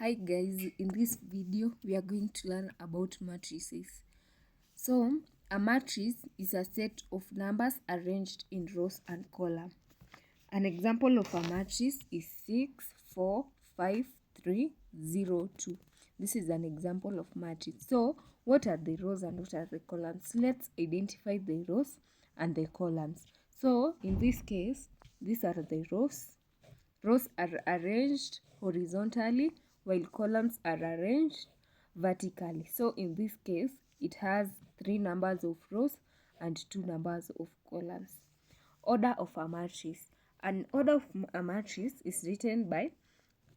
Hi guys, in this video we are going to learn about matrices. So a matrix is a set of numbers arranged in rows and columns. An example of a matrix is 6, 4, 5, 3, 0, 2. This is an example of matrix. So what are the rows and what are the columns? Let's identify the rows and the columns. So in this case, these are the rows. Rows are arranged horizontally while columns are arranged vertically. So in this case, it has 3 numbers of rows and 2 numbers of columns. Order of a matrix. An order of a matrix is written by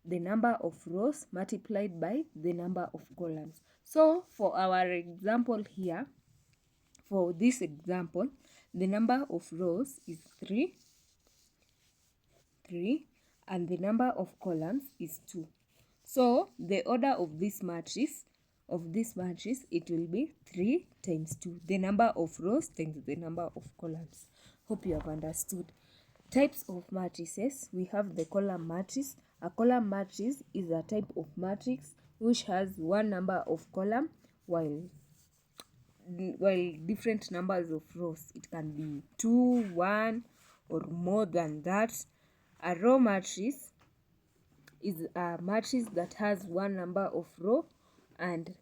the number of rows multiplied by the number of columns. So for our example here, for this example, the number of rows is 3, and the number of columns is 2. So the order of this matrix, it will be 3 times 2. The number of rows times the number of columns. Hope you have understood. Types of matrices. We have the column matrix. A column matrix is a type of matrix which has one number of column while different numbers of rows. It can be 2, 1, or more than that. A row matrix is a matrix that has one number of row and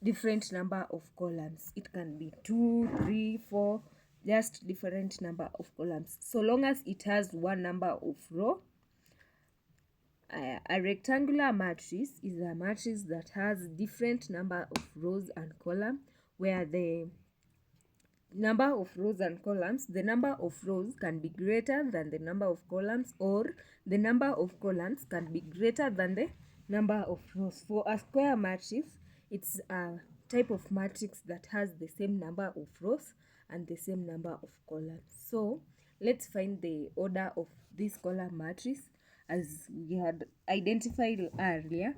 different number of columns. It can be 2, 3, 4, just different number of columns. So long as it has one number of row. A rectangular matrix is a matrix that has different number of rows and columns, where the number of rows and columns, the number of rows can be greater than the number of columns, or the number of columns can be greater than the number of rows. For a square matrix, it's a type of matrix that has the same number of rows and the same number of columns. So let's find the order of this column matrix as we had identified earlier.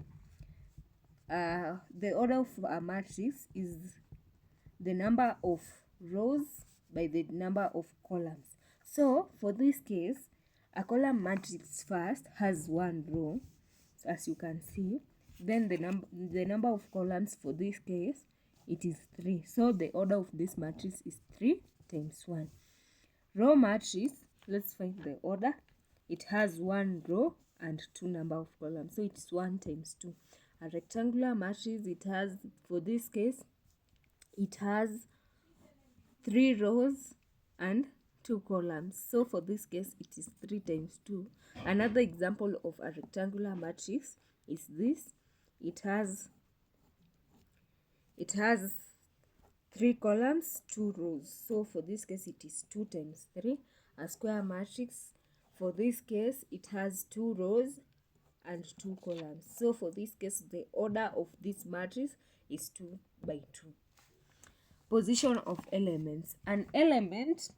The order of a matrix is the number of rows by the number of columns. So for this case, a column matrix first has one row, as you can see. Then the number of columns for this case, it is 3. So the order of this matrix is 3 times 1. Row matrix, let's find the order. It has one row and 2 number of columns. So it's 1 times 2. A rectangular matrix, it has, for this case, it has 3 rows and 2 columns. So for this case, it is 3 times 2. Another example of a rectangular matrix is this. It has 3 columns, 2 rows. So for this case, it is 2 times 3. A square matrix, for this case, it has 2 rows and 2 columns. So for this case, the order of this matrix is 2 by 2. Position of elements. An element,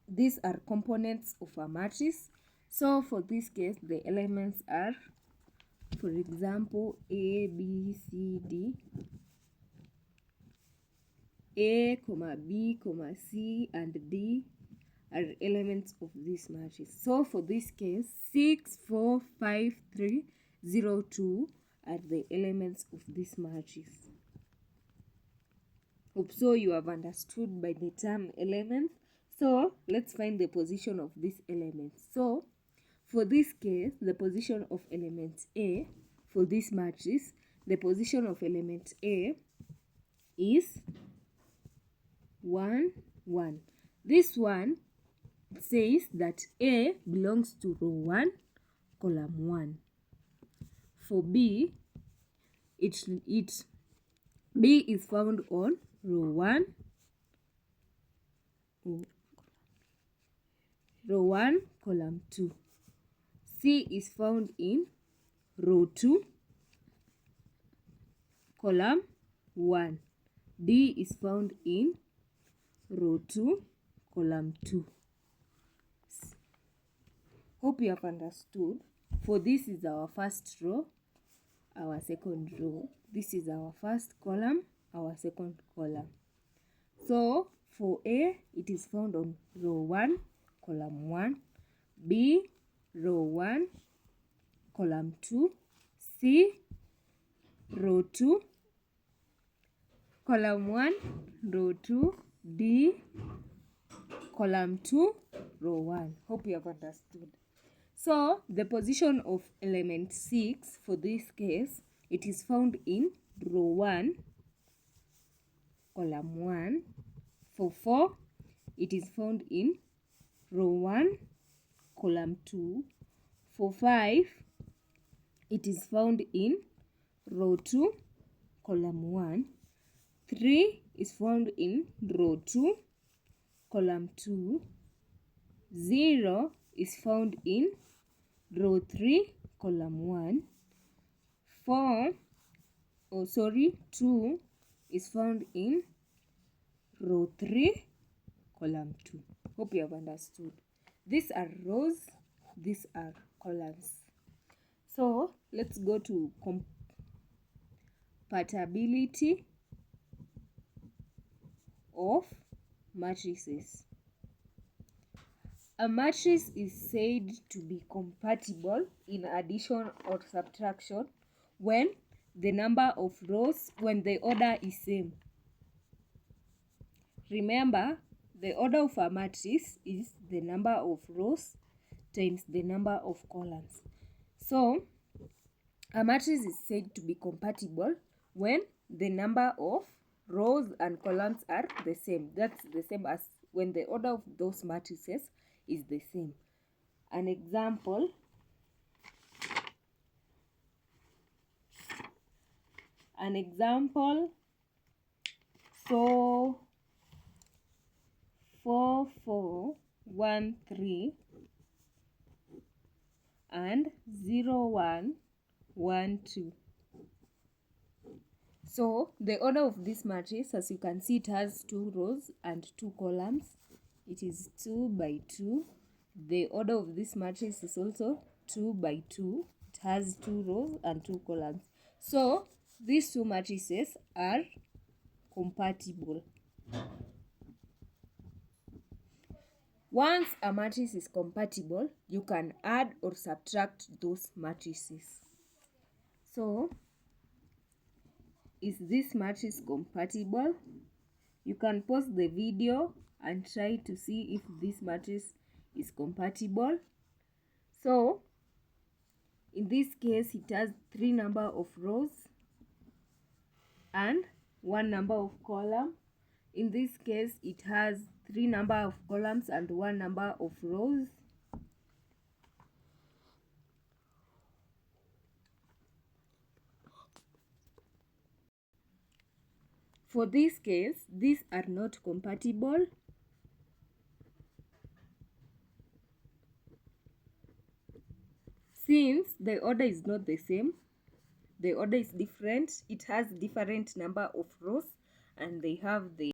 these are components of a matrix. So for this case, the elements are, for example, A, B, C, D. A, B, C, and D are elements of this matrix. So for this case, 6, 4, 5, 3, 0, 2 are the elements of this matrix. Hope so you have understood by the term elements. So let's find the position of these elements. So for this case, the position of element A, for this matrix, the position of element A is 1, 1. This one says that A belongs to row 1, column 1. For B, B is found on row 1, column 2. C is found in row 2, column 1. D is found in row 2, column 2. Hope you have understood. For this is our first row, our second row. This is our first column, our second column. So for A, it is found on row 1, column 1. B, row 1, column 2. C, row 2, column 1, row 2, D, column 2, row 1. Hope you have understood. So the position of element 6 for this case, it is found in row 1, column 1. For 4, it is found in row 1, column 2. For 5, it is found in row 2, column 1. 3 is found in row 2, column 2. 0 is found in row 3, column 1. 2 is found in row 3, column 2. Hope you have understood. These are rows, these are columns. So let's go to compatibility of matrices. A matrix is said to be compatible in addition or subtraction when the number of rows, when the order is same. Remember, the order of a matrix is the number of rows times the number of columns. So, a matrix is said to be compatible when the number of rows and columns are the same. That's the same as when the order of those matrices is the same. An example, so 4, 4, 1, 3 and 0, 1, 1, 2. So the order of this matrix, as you can see, it has 2 rows and 2 columns. It is 2 by 2. The order of this matrix is also 2 by 2. It has 2 rows and 2 columns. So these two matrices are compatible. Once a matrix is compatible, you can add or subtract those matrices. So, is this matrix compatible? You can pause the video and try to see if this matrix is compatible. So, in this case, it has 3 number of rows and 1 number of columns. In this case, it has 3 number of columns and 1 number of rows. For this case, these are not compatible. Since the order is not the same, the order is different. It has different number of rows and they have the